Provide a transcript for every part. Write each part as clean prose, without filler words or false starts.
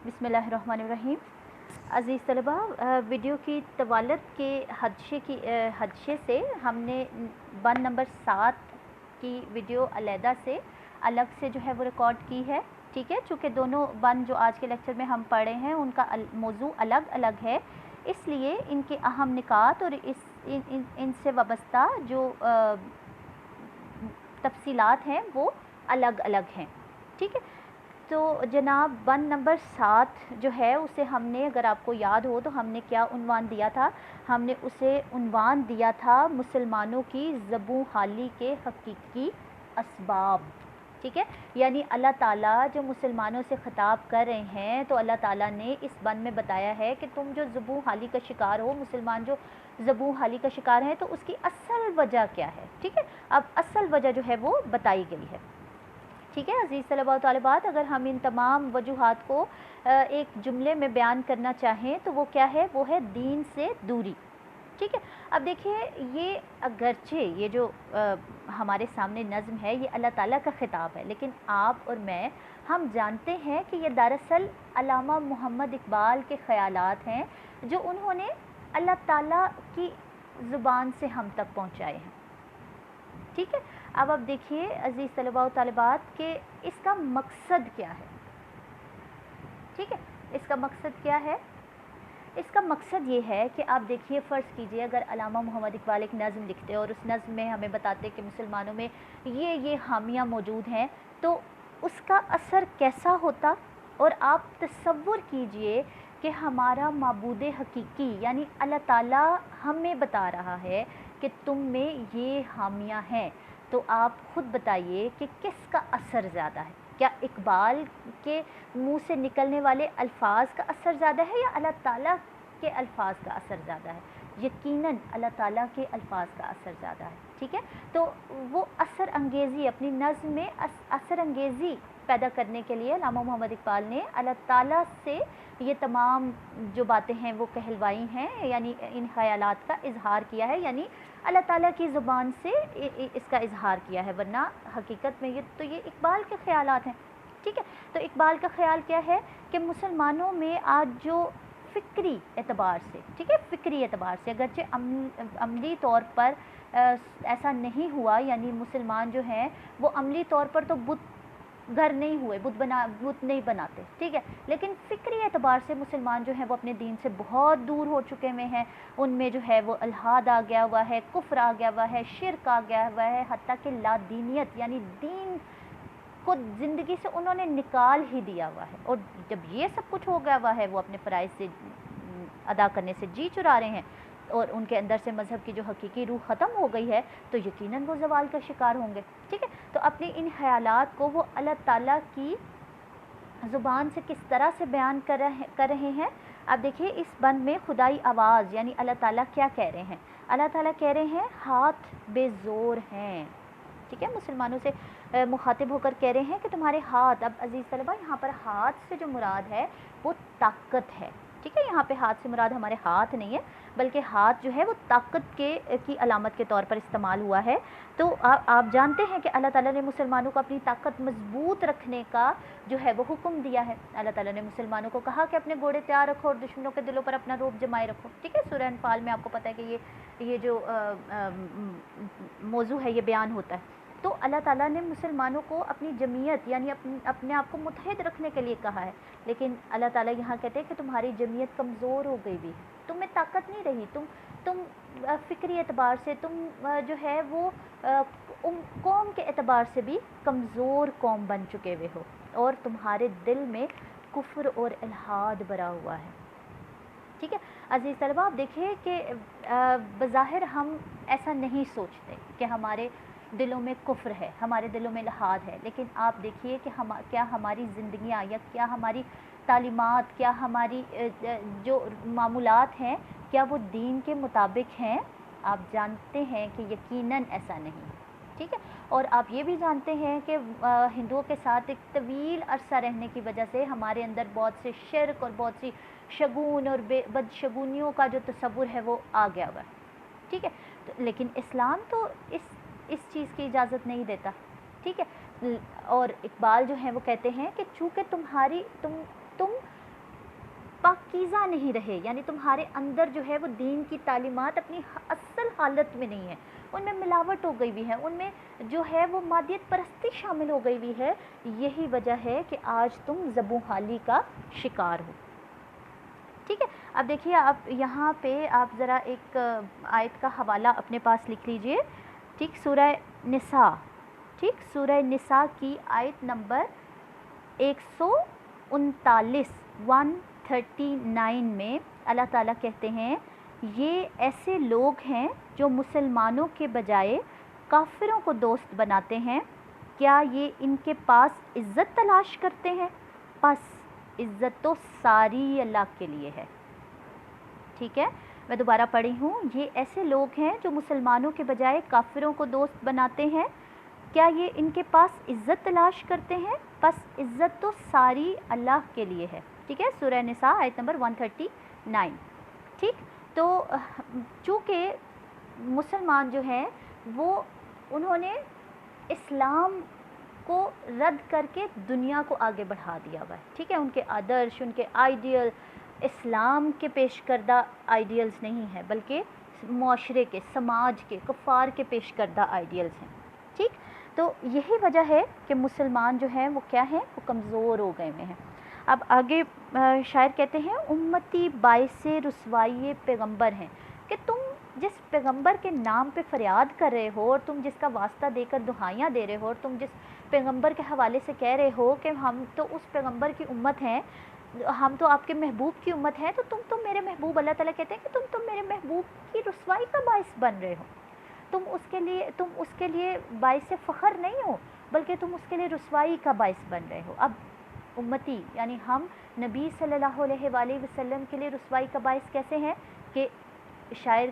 बिस्मिल्लाहिर्रहमानिर्रहीम। अज़ीज़ तलबा, वीडियो की तवालत के हदशे से हमने बन नंबर 7 की वीडियो अलग से जो है वो रिकॉर्ड की है। ठीक है, चूँकि दोनों बन जो आज के लेक्चर में हम पढ़े हैं उनका मौजू अलग अलग है, इसलिए इनके अहम निकात और इनसे वाबस्ता जो तफसीलात हैं वो अलग अलग हैं। ठीक है, तो जनाब बन नंबर 7 जो है उसे हमने, अगर आपको याद हो तो हमने क्या उन्वान दिया था? हमने उसे उन्वान दिया था मुसलमानों की ज़बूं हाली के हकीकी असबाब। ठीक है, यानी अल्लाह ताला जो मुसलमानों से ख़िताब कर रहे हैं, तो अल्लाह ताला ने इस बन में बताया है कि तुम जो ज़बूं हाली का शिकार हो, मुसलमान जो ज़बूं हाली का शिकार हैं, तो उसकी असल वजह क्या है। ठीक है, अब असल वजह जो है वो बताई गई है। ठीक है अज़ीज़ तलबा व तालिबात, अगर हम इन तमाम वजूहात को एक जुमले में बयान करना चाहें तो वो क्या है? वो है दीन से दूरी। ठीक है, अब देखिए, ये अगरचे ये जो हमारे सामने नज़्म है ये अल्लाह ताला का ख़िताब है, लेकिन आप और मैं हम जानते हैं कि ये दरअसल अल्लामा मोहम्मद इकबाल के ख़यालात हैं जो उन्होंने अल्लाह ताला की ज़ुबान से हम तक पहुँचाए हैं। ठीक है, अब देखिए अज़ीज़ तलबा व तालिबात के इसका मकसद क्या है। ठीक है, इसका मकसद क्या है? इसका मकसद ये है कि आप देखिए, फ़र्ज़ कीजिए अगर अल्लामा मोहम्मद इकबाल एक नज़्म लिखते और उस नज़्म में हमें बताते कि मुसलमानों में ये हामियाँ मौजूद हैं, तो उसका असर कैसा होता। और आप तसव्वुर कीजिए कि हमारा माबूद हकीकी यानी अल्लाह ताला हमें बता रहा है कि तुम में ये हामियाँ हैं, तो आप ख़ुद बताइए कि किसका असर ज़्यादा है? क्या इकबाल के मुंह से निकलने वाले अल्फाज का असर ज़्यादा है या अल्लाह ताला के अल्फाज का असर ज़्यादा है? यकीनन अल्लाह ताला के अल्फाज का असर ज़्यादा है। ठीक है, तो वो असर अंगेज़ी अपनी नज़्म में असर अंगेज़ी पैदा करने के लिए अल्लामा मोहम्मद इकबाल ने अल्लाह ताला से ये तमाम जो बातें हैं वो कहलवाई हैं, यानी इन ख़यालात का इजहार किया है, यानी अल्लाह ताला की ज़ुबान से इसका इजहार किया है, वरना हकीकत में ये इकबाल के ख़यालात हैं। ठीक है, तो इकबाल का ख़्याल क्या है कि मुसलमानों में आज जो फ़िक्री एतबार से, ठीक है, फ़िक्री एतबार से अगरचे अमली तौर पर ऐसा नहीं हुआ, यानी मुसलमान जो हैं वो अमली तौर पर तो बुत घर नहीं हुए, बुत नहीं बनाते। ठीक है, लेकिन फ़िक्री एतबार से मुसलमान जो हैं वो अपने दीन से बहुत दूर हो चुके हुए हैं। उनमें जो है वो इल्हाद आ गया हुआ है, कुफ्र आ गया हुआ है, शिर्क आ गया हुआ है, हत्ता कि लादीनियत यानी दीन को ज़िंदगी से उन्होंने निकाल ही दिया हुआ है। और जब ये सब कुछ हो गया हुआ है, वो अपने फ़राइज़ से अदा करने से जी चुरा रहे हैं और उनके अंदर से मज़हब की जो हकीकी रूह ख़त्म हो गई है, तो यकीनन वो ज़वाल का शिकार होंगे। ठीक है, तो अपने इन ख़यालात को वो अल्लाह ताला की ज़ुबान से किस तरह से बयान कर रहे हैं। अब देखिए, इस बंद में खुदाई आवाज़ यानी अल्लाह ताला क्या कह रहे हैं? अल्लाह ताला कह रहे हैं हाथ बेज़ोर हैं। ठीक है, मुसलमानों से मुखातिब होकर कह रहे हैं कि तुम्हारे हाथ, अब अज़ीज़ तलबा यहाँ पर हाथ से जो मुराद है वो ताकत है। ठीक है, यहाँ पे हाथ से मुराद हमारे हाथ नहीं है, बल्कि हाथ जो है वो ताकत की अलामत के तौर पर इस्तेमाल हुआ है। तो आप जानते हैं कि अल्लाह ताला ने मुसलमानों को अपनी ताकत मजबूत रखने का जो है वो हुक्म दिया है। अल्लाह ताला ने मुसलमानों को कहा कि अपने घोड़े तैयार रखो और दुश्मनों के दिलों पर अपना रोब जमाए रखो। ठीक है, सूरह अनफाल में आपको पता है कि ये जो मौजू है ये बयान होता है। तो अल्लाह ताला ने मुसलमानों को अपनी जमीयत यानी अपने आप को मुत्तहिद रखने के लिए कहा है, लेकिन अल्लाह ताला यहाँ कहते हैं कि तुम्हारी जमीयत कमज़ोर हो गई भी, तुम में ताकत नहीं रही, तुम फ़िक्री एतबार से तुम जो है वो कौम के एतबार से भी कमज़ोर कौम बन चुके हुए हो और तुम्हारे दिल में कुफ्र और इल्हाद भरा हुआ है। ठीक है अज़ीज़ तलबा, आप देखिए कि बज़ाहिर हम ऐसा नहीं सोचते कि हमारे दिलों में कुफ्र है, हमारे दिलों में इल्हाद है, लेकिन आप देखिए कि क्या हमारी ज़िंदगियाँ या क्या हमारी तालीमात, क्या हमारी जो मामूलात हैं, क्या वो दीन के मुताबिक हैं? आप जानते हैं कि यकीनन ऐसा नहीं। ठीक है, और आप ये भी जानते हैं कि हिंदुओं के साथ एक तवील अरसा रहने की वजह से हमारे अंदर बहुत से शिर्क और बहुत सी शगुन और बदशगुनियों का जो तसव्वुर है वो आ गया हुआ है। ठीक है, तो लेकिन इस्लाम तो इस चीज़ की इजाज़त नहीं देता। ठीक है, और इकबाल जो है वो कहते हैं कि चूँकि तुम پاکیزہ نہیں رہے، یعنی تمہارے اندر جو ہے وہ دین کی تعلیمات اپنی اصل حالت میں نہیں ہے، ان میں ملاوٹ ہو گئی ہوئی ہے، ان میں جو ہے وہ مادیت پرستی شامل ہو گئی ہوئی ہے، یہی وجہ ہے کہ آج تم ذبح حالی کا شکار ہو۔ ٹھیک ہے، اب دیکھیے آپ یہاں پہ آپ ذرا ایک آیت کا حوالہ اپنے پاس لکھ لیجئے، ٹھیک، سورہ نساء، ٹھیک، سورہ نساء کی آیت نمبر 139 139 میں اللہ تعالیٰ کہتے ہیں یہ ایسے لوگ ہیں جو مسلمانوں کے بجائے کافروں کو دوست بناتے ہیں، کیا یہ ان کے پاس عزت تلاش کرتے ہیں؟ پس عزت تو ساری اللہ کے لیے ہے۔ ٹھیک ہے، میں دوبارہ پڑھی ہوں، یہ ایسے لوگ ہیں جو مسلمانوں کے بجائے کافروں کو دوست بناتے ہیں، کیا یہ ان کے پاس عزت تلاش کرتے ہیں؟ پس عزت تو ساری اللہ کے لیے ہے۔ ٹھیک ہے، سورہ نساء آیت نمبر 139۔ ٹھیک، تو چونکہ مسلمان جو ہیں وہ انہوں نے اسلام کو رد کر کے دنیا کو آگے بڑھا دیا ہوا ہے، ٹھیک ہے، ان کے آدرش، ان کے آئیڈیل اسلام کے پیش کردہ آئیڈیلز نہیں ہیں، بلکہ معاشرے کے، سماج کے، کفار کے پیش کردہ آئیڈیلز ہیں۔ ٹھیک، تو یہی وجہ ہے کہ مسلمان جو ہیں وہ کیا ہیں، وہ کمزور ہو گئے ہوئے ہیں۔ اب آگے شاعر کہتے ہیں امتی باعث رسوائی پیغمبر ہیں، کہ تم جس پیغمبر کے نام پہ فریاد کر رہے ہو اور تم جس کا واسطہ دے کر دہائیاں دے رہے ہو اور تم جس پیغمبر کے حوالے سے کہہ رہے ہو کہ ہم تو اس پیغمبر کی امت ہیں، ہم تو آپ کے محبوب کی امت ہیں، تو تم تو میرے محبوب، اللہ تعالیٰ کہتے ہیں کہ تم تو میرے محبوب کی رسوائی کا باعث بن رہے ہو، تم اس کے لیے باعث فخر نہیں ہو، بلکہ تم اس کے لیے رسوائی کا باعث بن رہے ہو۔ اب امتی یعنی ہم نبی صلی اللہ علیہ وآلہ وسلم کے لیے رسوائی کا باعث کیسے ہیں؟ کہ شاعر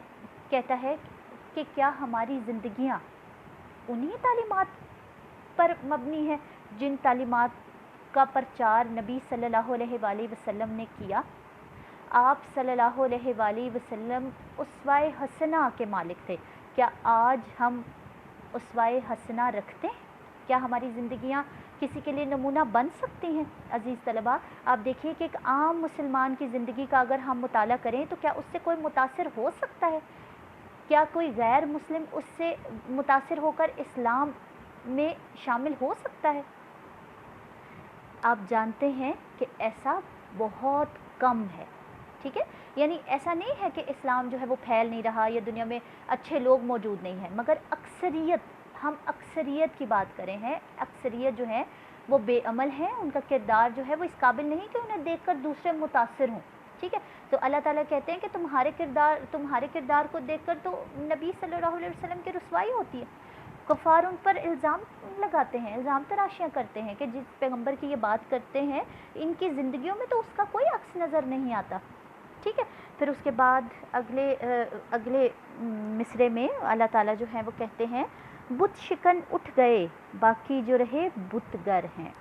کہتا ہے کہ کیا ہماری زندگیاں انہی تعلیمات پر مبنی ہے جن تعلیمات کا پرچار نبی صلی اللہ علیہ وآلہ وسلم نے کیا؟ آپ صلی اللہ علیہ وآلہ وسلم اسوہ حسنہ کے مالک تھے، کیا آج ہم اسوہ حسنہ رکھتے ہیں؟ کیا ہماری زندگیاں کسی کے لیے نمونہ بن سکتی ہیں؟ عزیز طلباء، آپ دیکھیے کہ ایک عام مسلمان کی زندگی کا اگر ہم مطالعہ کریں تو کیا اس سے کوئی متاثر ہو سکتا ہے؟ کیا کوئی غیر مسلم اس سے متاثر ہو کر اسلام میں شامل ہو سکتا ہے؟ آپ جانتے ہیں کہ ایسا بہت کم ہے، ٹھیک ہے، یعنی ایسا نہیں ہے کہ اسلام جو ہے وہ پھیل نہیں رہا یا دنیا میں اچھے لوگ موجود نہیں ہیں، مگر اکثریت، ہم اکثریت کی بات کریں ہیں، اکثریت جو ہے وہ بے عمل ہیں، ان کا کردار جو ہے وہ اس قابل نہیں کہ انہیں دیکھ کر دوسرے متاثر ہوں، ٹھیک ہے، تو اللہ تعالیٰ کہتے ہیں کہ تمہارے کردار کو دیکھ کر تو نبی صلی اللہ علیہ وسلم کی رسوائی ہوتی ہے۔ کفار ان پر الزام لگاتے ہیں، الزام تراشیاں کرتے ہیں کہ جس پیغمبر کی یہ بات کرتے ہیں ان کی زندگیوں میں تو اس کا کوئی عکس نظر نہیں آتا، ٹھیک ہے۔ پھر اس کے بعد اگلے مصرے میں اللہ تعالیٰ جو ہیں وہ کہتے ہیں بت شکن اٹھ گئے باقی جو رہے بت گر ہیں،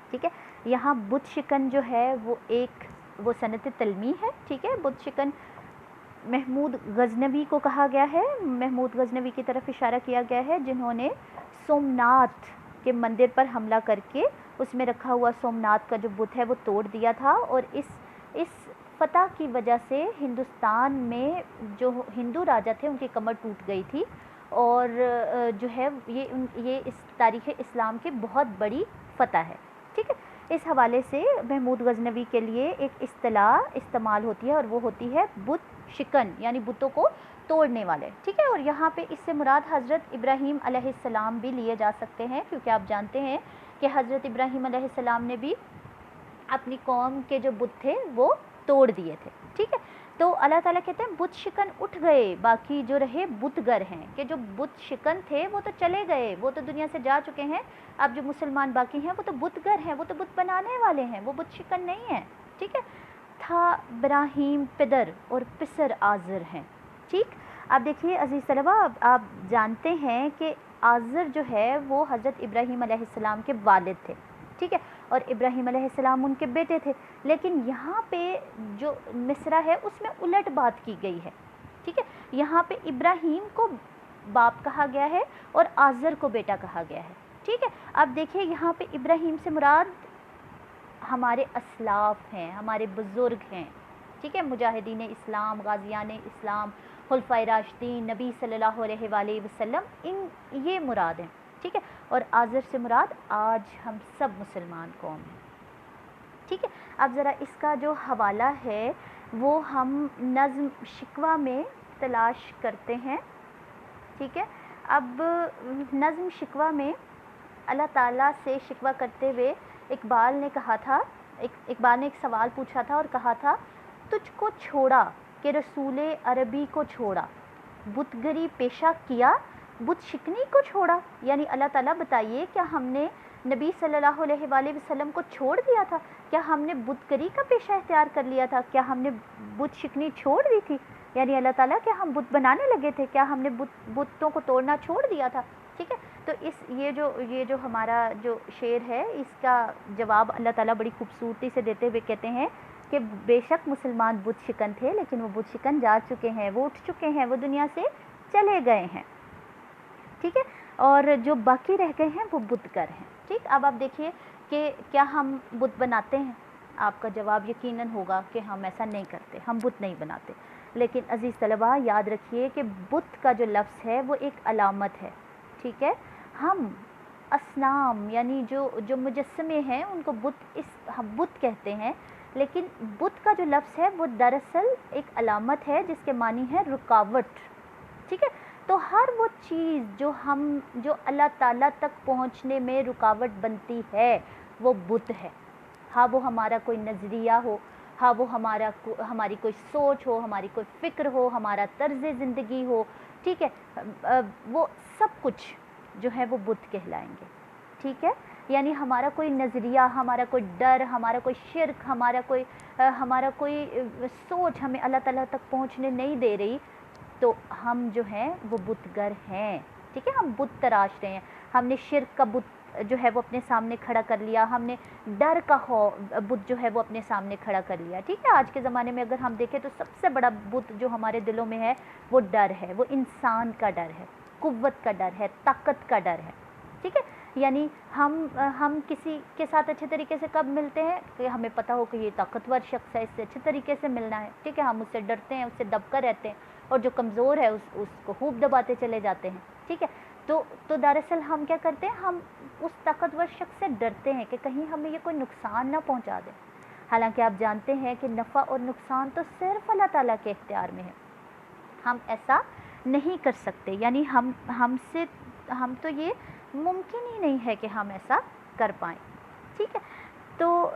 ٹھیک ہے، یہاں بت شکن جو ہے وہ صنعت تلمیح ہے، ٹھیک ہے، بت شکن محمود غزنوی کو کہا گیا ہے، محمود غزنوی کی طرف اشارہ کیا گیا ہے جنہوں نے سومناتھ کے مندر پر حملہ کر کے اس میں رکھا ہوا سومناتھ کا جو بت ہے وہ توڑ دیا تھا، اور اس فتح کی وجہ سے ہندوستان میں جو ہندو راجا تھے ان کی کمر ٹوٹ گئی تھی، اور جو ہے یہ اس تاریخ اسلام کی بہت بڑی فتح ہے، ٹھیک ہے۔ اس حوالے سے محمود غزنوی کے لیے ایک اصطلاح استعمال ہوتی ہے اور وہ ہوتی ہے بت شکن، یعنی بتوں کو توڑنے والے، ٹھیک ہے، اور یہاں پہ اس سے مراد حضرت ابراہیم علیہ السلام بھی لیے جا سکتے ہیں، کیونکہ آپ جانتے ہیں کہ حضرت ابراہیم علیہ السلام نے بھی اپنی قوم کے جو بت تھے وہ توڑ دیے تھے، ٹھیک ہے۔ تو اللہ تعالیٰ کہتے ہیں بت شکن اٹھ گئے باقی جو رہے بت گر ہیں، کہ جو بت شکن تھے وہ تو چلے گئے، وہ تو دنیا سے جا چکے ہیں، اب جو مسلمان باقی ہیں وہ تو بت گر ہیں، وہ تو بت بنانے والے ہیں، وہ بت شکن نہیں ہیں، ٹھیک ہے۔ تھا ابراہیم پدر اور پسر آزر ہیں، ٹھیک۔ اب دیکھیے عزیز طلبہ، آپ جانتے ہیں کہ آزر جو ہے وہ حضرت ابراہیم علیہ السلام کے والد تھے، ٹھیک ہے، اور ابراہیم علیہ السلام ان کے بیٹے تھے، لیکن یہاں پہ جو مصرع ہے اس میں الٹ بات کی گئی ہے، ٹھیک ہے، یہاں پہ ابراہیم کو باپ کہا گیا ہے اور آزر کو بیٹا کہا گیا ہے، ٹھیک ہے۔ اب دیکھیے یہاں پہ ابراہیم سے مراد हमारे असलाफ हैं, हमारे बुज़ुर्ग हैं, ठीक है, मुजाहिदीन इस्लाम, गाज़ियान इस्लाम, खुलफ़ाए राशिदीन, नबी सल्लल्लाहु अलैहि वसल्लम, इन ये मुराद हैं, ठीक है। और आज़र से मुराद आज हम सब मुसलमान कौम हैं, ठीक है। अब ज़रा इसका जो हवाला है वो हम नज़्म शिकवा में तलाश करते हैं, ठीक है। अब नज़्म शिकवा में अल्लाह ताला से शिकवा करते हुए इकबाल ने कहा था, इकबाल ने एक सवाल पूछा था और कहा था, तुझको छोड़ा कि रसूल अरबी को छोड़ा, बुतगरी पेशा किया, बुत शिकनी को छोड़ा। यानी अल्लाह ताला बताइए, क्या हमने नबी सल्लल्लाहु अलैहि वसल्लम को छोड़ दिया था? क्या हमने बुतगरी का पेशा इख्तियार कर लिया था? क्या हमने बुत शिकनी छोड़ दी थी? यानी अल्लाह ताला, क्या हम बुत बनाने लगे थे? क्या हमने बुतों को तोड़ना छोड़ दिया था? ठीक है। तो ये जो हमारा जो शेर है, इसका जवाब अल्लाह ताला बड़ी खूबसूरती से देते हुए कहते हैं कि बेशक मुसलमान बुत शिकन थे, लेकिन वो बुत शिकन जा चुके हैं, वो उठ चुके हैं, वो दुनिया से चले गए हैं, ठीक है। और जो बाकी रह गए हैं वो बुतगर हैं, ठीक। अब आप देखिए कि क्या हम बुत बनाते हैं? आपका जवाब यकीनन होगा कि हम ऐसा नहीं करते, हम बुत नहीं बनाते। लेकिन अज़ीज़ तलबा, याद रखिए कि बुत का जो लफ्ज़ है वो एक अलामत है, ठीक है। हम असनाम यानी जो मुजस्समे हैं उनको हम बुत कहते हैं, लेकिन बुत का जो लफ्ज़ है वो दरअसल एक अलामत है जिसके मानी है रुकावट, ठीक है। तो हर वो चीज़ जो अल्लाह ताला तक पहुँचने में रुकावट बनती है वो बुत है। हाँ, वो हमारा कोई नज़रिया हो, हाँ वो हमारी कोई सोच हो, हमारी कोई फ़िक्र हो, हमारा तर्ज़ ज़िंदगी हो, ठीक है, वो सब कुछ जो है वो बुत कहलाएंगे, ठीक है। यानी हमारा कोई नज़रिया, हमारा कोई डर, हमारा कोई शिर्क, हमारा कोई सोच हमें अल्लाह ताला तक पहुँचने नहीं दे रही, तो हम जो हैं वो बुतगर हैं, ठीक है। हम बुत तराश रहे हैं, हमने शिर्क का बुत जो है वो अपने सामने खड़ा कर लिया, हमने डर का बुत जो है वो अपने सामने खड़ा कर लिया, ठीक है। आज के ज़माने में अगर हम देखें तो सबसे बड़ा बुत जो हमारे दिलों में है वो डर है, वो इंसान का डर है, कुव्वत का डर है, ताकत का डर है, ठीक है। यानी हम किसी के साथ अच्छे तरीके से कब मिलते हैं कि हमें पता हो कि ये ताकतवर शख्स है, इससे अच्छे तरीके से मिलना है, ठीक है। हम उससे डरते हैं, उससे दबकर रहते हैं, और जो कमज़ोर है उसको खूब दबाते चले जाते हैं, ठीक है। तो दरअसल हम क्या करते हैं, हम उस ताकतवर शख्स से डरते हैं कि कहीं हमें ये कोई नुकसान ना पहुंचा दे। हालांकि आप जानते हैं कि नफ़ा और नुकसान तो सिर्फ अल्लाह ताला के इख्तियार में है, हम ऐसा नहीं कर सकते। यानी हम तो ये मुमकिन ही नहीं है कि हम ऐसा कर पाएँ, ठीक है। तो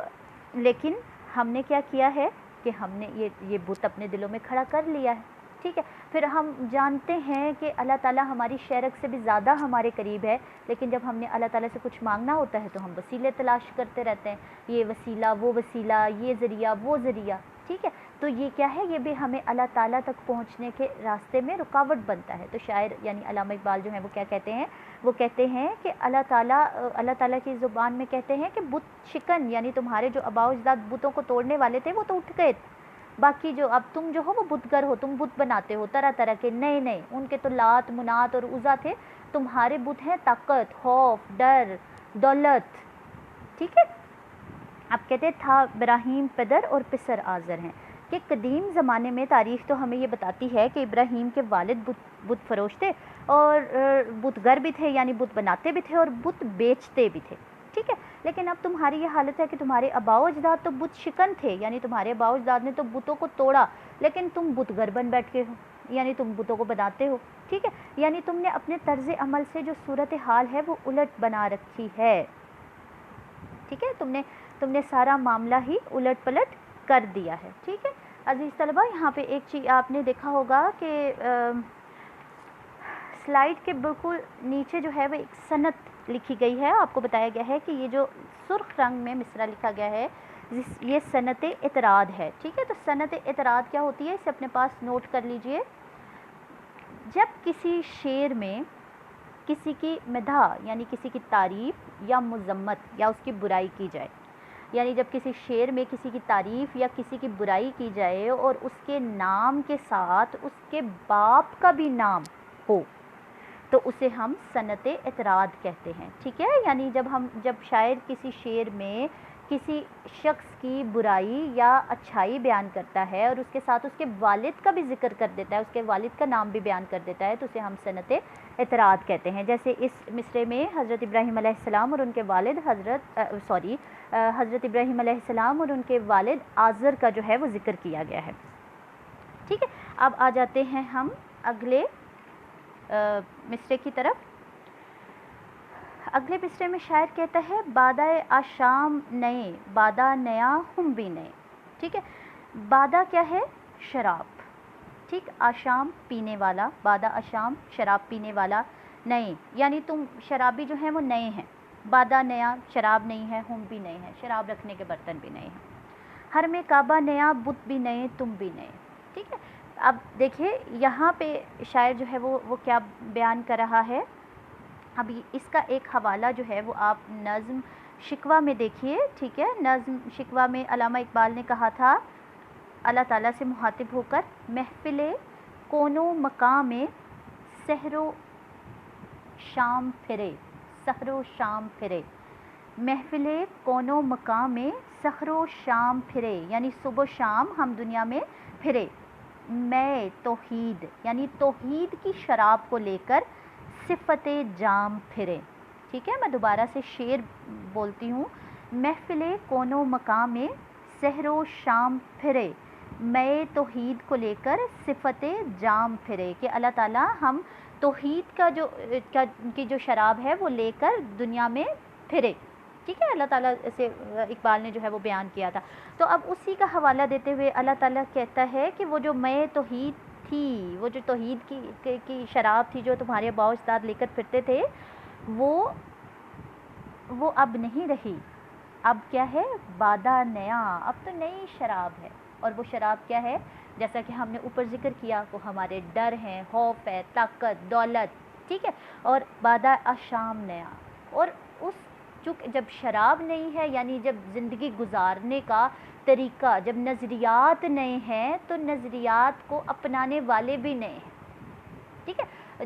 लेकिन हमने क्या किया है कि हमने ये बुत अपने दिलों में खड़ा कर लिया है, ठीक है। फिर हम जानते हैं कि अल्लाह ताला हमारी शरक से भी ज़्यादा हमारे करीब है, लेकिन जब हमने अल्लाह ताला से कुछ मांगना होता है तो हम वसीले तलाश करते रहते हैं, ये वसीला वो वसीला, ये ज़रिया वो ज़रिया, ठीक है। तो ये क्या है, ये भी हमें अल्लाह ताला तक पहुँचने के रास्ते में रुकावट बनता है। तो शायर यानी अल्लामा इकबाल जो है वो क्या कहते हैं, वो कहते हैं कि अल्लाह ताला की ज़ुबान में कहते हैं कि बुत शिकन यानी तुम्हारे जो आबाओ अजदाद बुतों को तोड़ने वाले थे वो तो उठ गए, बाकी जो अब तुम जो हो वो बुतगर हो, तुम बुत बनाते हो तरह तरह के नए नए, उनके तो लात मुनात और उज़ा थे, तुम्हारे बुत हैं ताकत, खौफ, डर, दौलत, ठीक है। अब कहते था इब्राहीम पदर और पिसर आज़र हैं कि कदीम ज़माने में तारीख़ तो हमें ये बताती है कि इब्राहीम के वालिद बुत फरोश थे और बुतगर भी थे, यानी बुत बनाते भी थे और बुत बेचते भी थे, ठीक है। लेकिन अब तुम्हारी ये हालत है कि तुम्हारे आबाओ अजदाद तो बुत शिकन थे, यानी तुम्हारे आबाओ अजदाद ने तो बुतों को तोड़ा, लेकिन तुम बुतगर बन बैठ के हो, यानी तुम बुतों को बनाते हो, ठीक है। यानी तुमने अपने तर्ज़ अमल से जो सूरत हाल है वो उलट बना रखी है, ठीक है। तुमने सारा मामला ही उलट पलट कर दिया है, ठीक है। अजीज़ तलबा, यहाँ पे एक चीज़ आपने देखा होगा कि स्लाइड के बिल्कुल नीचे जो है वो एक सनत लिखी गई है, आपको बताया गया है कि ये जो सुर्ख रंग में मिसरा लिखा गया है ये सनत इतराद है, ठीक है। तो सनत इतराद क्या होती है, इसे अपने पास नोट कर लीजिए। जब किसी शेर में किसी की मदह यानी किसी की तारीफ़ या मज़म्मत या उसकी बुराई की जाए, यानी जब किसी शेर में किसी की तारीफ़ या किसी की बुराई की जाए और उसके नाम के साथ उसके बाप का भी नाम हो, तो उसे हम सनत इतराद कहते हैं, ठीक है। यानी जब शायर किसी शेर में کسی شخص کی برائی یا اچھائی بیان کرتا ہے اور اس کے ساتھ اس کے والد کا بھی ذکر کر دیتا ہے، اس کے والد کا نام بھی بیان کر دیتا ہے، تو اسے ہم صنعت اعتراض کہتے ہیں۔ جیسے اس مصرعے میں حضرت ابراہیم علیہ السلام اور ان کے والد حضرت ابراہیم علیہ السلام اور ان کے والد آزر کا جو ہے وہ ذکر کیا گیا ہے۔ ٹھیک ہے، اب آ جاتے ہیں ہم اگلے مصرعے کی طرف۔ اگلے مصرعے میں شاعر کہتا ہے بادہ آشام نئے، بادہ نیا ہم بھی نئے۔ ٹھیک ہے، بادہ کیا ہے؟ شراب، ٹھیک، آشام پینے والا، بادہ آشام شراب پینے والا، نئے یعنی تم شرابی جو ہیں وہ نئے ہیں، بادہ نیا شراب نہیں ہے، ہم بھی نئے ہیں، شراب رکھنے کے برتن بھی نئے ہیں، حرم کعبہ نیا، بت بھی نئے، تم بھی نئے۔ ٹھیک ہے، اب دیکھیے یہاں پہ شاعر جو ہے وہ کیا بیان کر رہا ہے۔ اب اس کا ایک حوالہ جو ہے وہ آپ نظم شکوہ میں دیکھیے۔ ٹھیک ہے، نظم شکوہ میں علامہ اقبال نے کہا تھا اللہ تعالیٰ سے مخاطب ہو کر، محفل کون و مقام میں سحر و شام پھرے، سحر و شام پھرے، محفل کون و مقام میں سحر و شام پھرے یعنی صبح و شام ہم دنیا میں پھرے، میں توحید یعنی توحید کی شراب کو لے کر صفت جام پھرے۔ ٹھیک ہے، میں دوبارہ سے شعر بولتی ہوں، محفل کون و مقام میں سحر و شام پھرے، میں توحید کو لے کر صفت جام پھرے، کہ اللہ تعالیٰ ہم توحید کی جو شراب ہے وہ لے کر دنیا میں پھرے۔ ٹھیک ہے، اللہ تعالیٰ سے اقبال نے جو ہے وہ بیان کیا تھا۔ تو اب اسی کا حوالہ دیتے ہوئے اللہ تعالیٰ کہتا ہے کہ وہ جو میں توحید تھی، وہ جو توحید کی شراب تھی جو تمہارے آباء و اجداد لے کر پھرتے تھے، وہ اب نہیں رہی، اب کیا ہے؟ بادہ نیا، اب تو نئی شراب ہے، اور وہ شراب کیا ہے؟ جیسا کہ ہم نے اوپر ذکر کیا، وہ ہمارے ڈر ہیں، خوف ہے، طاقت، دولت، ٹھیک ہے، اور بادہ آشام نیا، اور چونکہ جب شراب نہیں ہے یعنی جب زندگی گزارنے کا طریقہ، جب نظریات نئے ہیں تو نظریات کو اپنانے والے بھی نئے ہیں۔ ٹھیک ہے،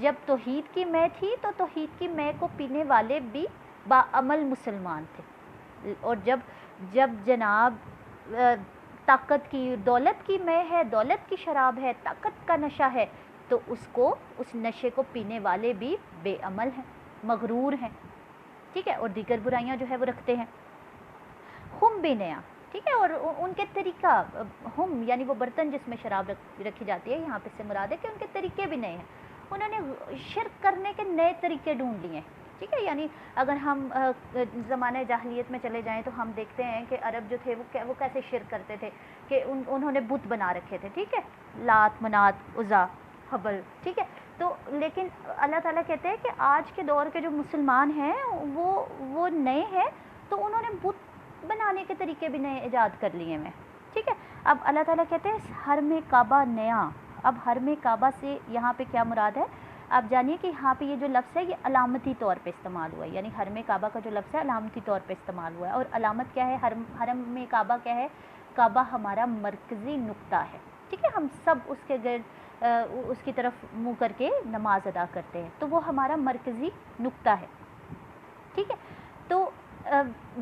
جب توحید کی میں تھی تو توحید کی میں کو پینے والے بھی باعمل مسلمان تھے، اور جب جناب طاقت کی، دولت کی میں ہے، دولت کی شراب ہے، طاقت کا نشہ ہے، تو اس نشے کو پینے والے بھی بے عمل ہیں، مغرور ہیں، ٹھیک ہے، اور دیگر برائیاں جو ہے وہ رکھتے ہیں۔ ہم بھی نیا، ٹھیک ہے، اور ان کے طریقہ، ہم یعنی وہ برتن جس میں شراب رکھی جاتی ہے، یہاں پہ سے مراد ہے کہ ان کے طریقے بھی نئے ہیں، انہوں نے شرک کرنے کے نئے طریقے ڈھونڈ لیے ہیں۔ ٹھیک ہے، یعنی اگر ہم زمانہ جاہلیت میں چلے جائیں تو ہم دیکھتے ہیں کہ عرب جو تھے وہ کیسے شرک کرتے تھے، کہ انہوں نے بت بنا رکھے تھے، ٹھیک ہے، لات، منات، عزا، حبل، ٹھیک ہے، تو لیکن اللہ تعالیٰ کہتے ہیں کہ آج کے دور کے جو مسلمان ہیں وہ نئے ہیں، تو انہوں نے بت بنانے کے طریقے بھی نئے ایجاد کر لیے ہیں۔ ٹھیک ہے، اب اللہ تعالیٰ کہتے ہیں حرم کعبہ نیا، اب حرم کعبہ سے یہاں پہ کیا مراد ہے؟ آپ جانیے کہ یہاں پہ یہ جو لفظ ہے یہ علامتی طور پہ استعمال ہوا ہے، یعنی حرم کعبہ کا جو لفظ ہے علامتی طور پہ استعمال ہوا ہے، اور علامت کیا ہے؟ حرم کعبہ کیا ہے؟ کعبہ ہمارا مرکزی نقطہ ہے، ٹھیک ہے، ہم سب اس کے گرد اس کی طرف منہ کر کے نماز ادا کرتے ہیں، تو وہ ہمارا مرکزی نقطہ ہے، ٹھیک ہے، تو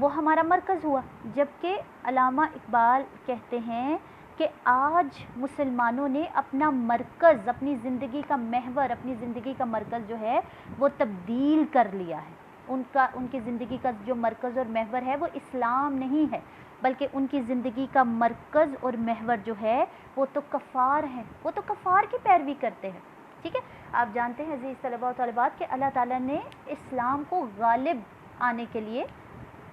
وہ ہمارا مرکز ہوا، جبکہ علامہ اقبال کہتے ہیں کہ آج مسلمانوں نے اپنا مرکز، اپنی زندگی کا محور، اپنی زندگی کا مرکز جو ہے وہ تبدیل کر لیا ہے، ان کی زندگی کا جو مرکز اور محور ہے وہ اسلام نہیں ہے، بلکہ ان کی زندگی کا مرکز اور محور جو ہے وہ تو کفار ہیں، وہ تو کفار کی پیروی کرتے ہیں، ٹھیک ہے۔ آپ جانتے ہیں عزیز طلباء و طالبات کہ اللہ تعالیٰ نے اسلام کو غالب آنے کے لیے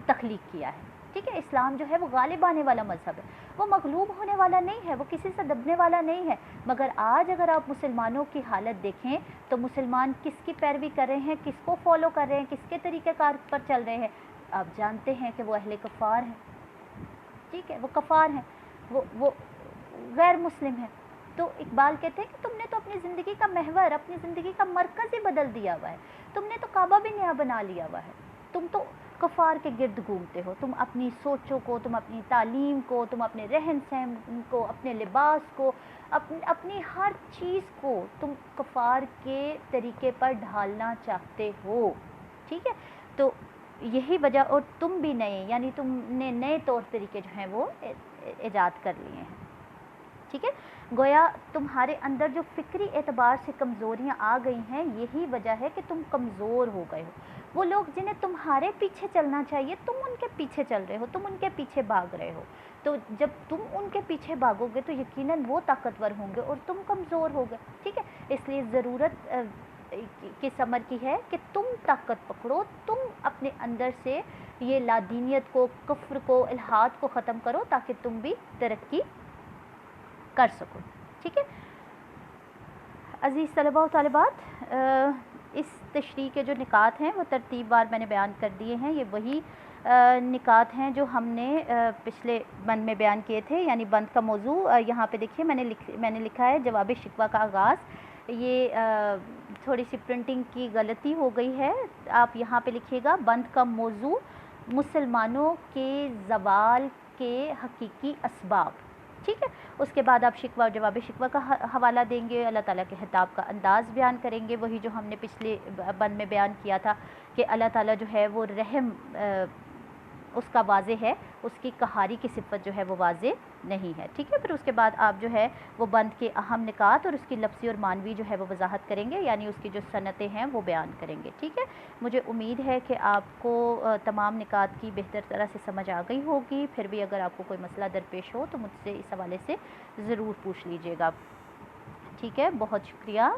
تخلیق کیا ہے، ٹھیک ہے، اسلام جو ہے وہ غالب آنے والا مذہب ہے، وہ مغلوب ہونے والا نہیں ہے، وہ کسی سے دبنے والا نہیں ہے، مگر آج اگر آپ مسلمانوں کی حالت دیکھیں تو مسلمان کس کی پیروی کر رہے ہیں، کس کو فالو کر رہے ہیں، کس کے طریقہ کار پر چل رہے ہیں؟ آپ جانتے ہیں کہ وہ اہل کفار ہیں، ٹھیک ہے، وہ کفار ہیں، وہ غیر مسلم ہیں۔ تو اقبال کہتے ہیں کہ تم نے تو اپنی زندگی کا محور، اپنی زندگی کا مرکز ہی بدل دیا ہوا ہے، تم نے تو کعبہ بھی نیا بنا لیا ہوا ہے، تم تو کفار کے گرد گھومتے ہو، تم اپنی سوچوں کو، تم اپنی تعلیم کو، تم اپنے رہن سہن کو، اپنے لباس کو، اپنی ہر چیز کو تم کفار کے طریقے پر ڈھالنا چاہتے ہو، ٹھیک ہے، تو यही वजह, और तुम भी नए, यानी तुमने नए तौर तरीके जो हैं वो ईजाद कर लिए हैं, ठीक है। गोया तुम्हारे अंदर जो फ़िक्री एतबार से कमज़ोरियाँ आ गई हैं, यही वजह है कि तुम कमज़ोर हो गए हो। वो लोग जिन्हें तुम्हारे पीछे चलना चाहिए, तुम उनके पीछे चल रहे हो, तुम उनके पीछे भाग रहे हो। तो जब तुम उनके पीछे भागोगे तो यकीनन वो ताकतवर होंगे और तुम कमज़ोर होगे, ठीक है। इसलिए ज़रूरत किस अमर की है कि तुम ताकत पकड़ो, तुम अपने अंदर से ये लादीनियत को, कुफ्र को, इल्हाद को ख़त्म करो, ताकि तुम भी तरक्की कर सको, ठीक है। अज़ीज़ तलबा व तालिबात, इस तशरीह के जो निकात हैं वो तरतीबवार मैंने बयान कर दिए हैं। ये वही निकात हैं जो हमने पिछले बंद में बयान किए थे, यानी बंद का मौजू यहाँ पे देखिए मैंने लिखा है जवाब शिकवा का आगाज़। ये थोड़ी सी प्रिंटिंग की गलती हो गई है, आप यहाँ पे लिखिएगा बंद का मौजू मुसलमानों के ज़वाल के हकीकी असबाब, ठीक है। उसके बाद आप शिकवा और जवाब शिकवा का हवाला देंगे, अल्लाह ताला के खिताब का अंदाज़ बयान करेंगे, वही जो हमने पिछले बंद में बयान किया था कि अल्लाह ताला जो है वो रहम उसका वाज़े है, उसकी कहारी की सिफत जो है वो वाज़े नहीं है, ठीक है। फिर उसके बाद आप जो है वो बंद के अहम निकात और उसकी लफ्ज़ी और मानवी जो है वो वजाहत करेंगे, यानी उसकी जो सनतें हैं वो बयान करेंगे, ठीक है। मुझे उम्मीद है कि आपको तमाम निकात की बेहतर तरह से समझ आ गई होगी। फिर भी अगर आपको कोई मसला दरपेश हो तो मुझसे इस हवाले से ज़रूर पूछ लीजिएगा, ठीक है। बहुत शुक्रिया।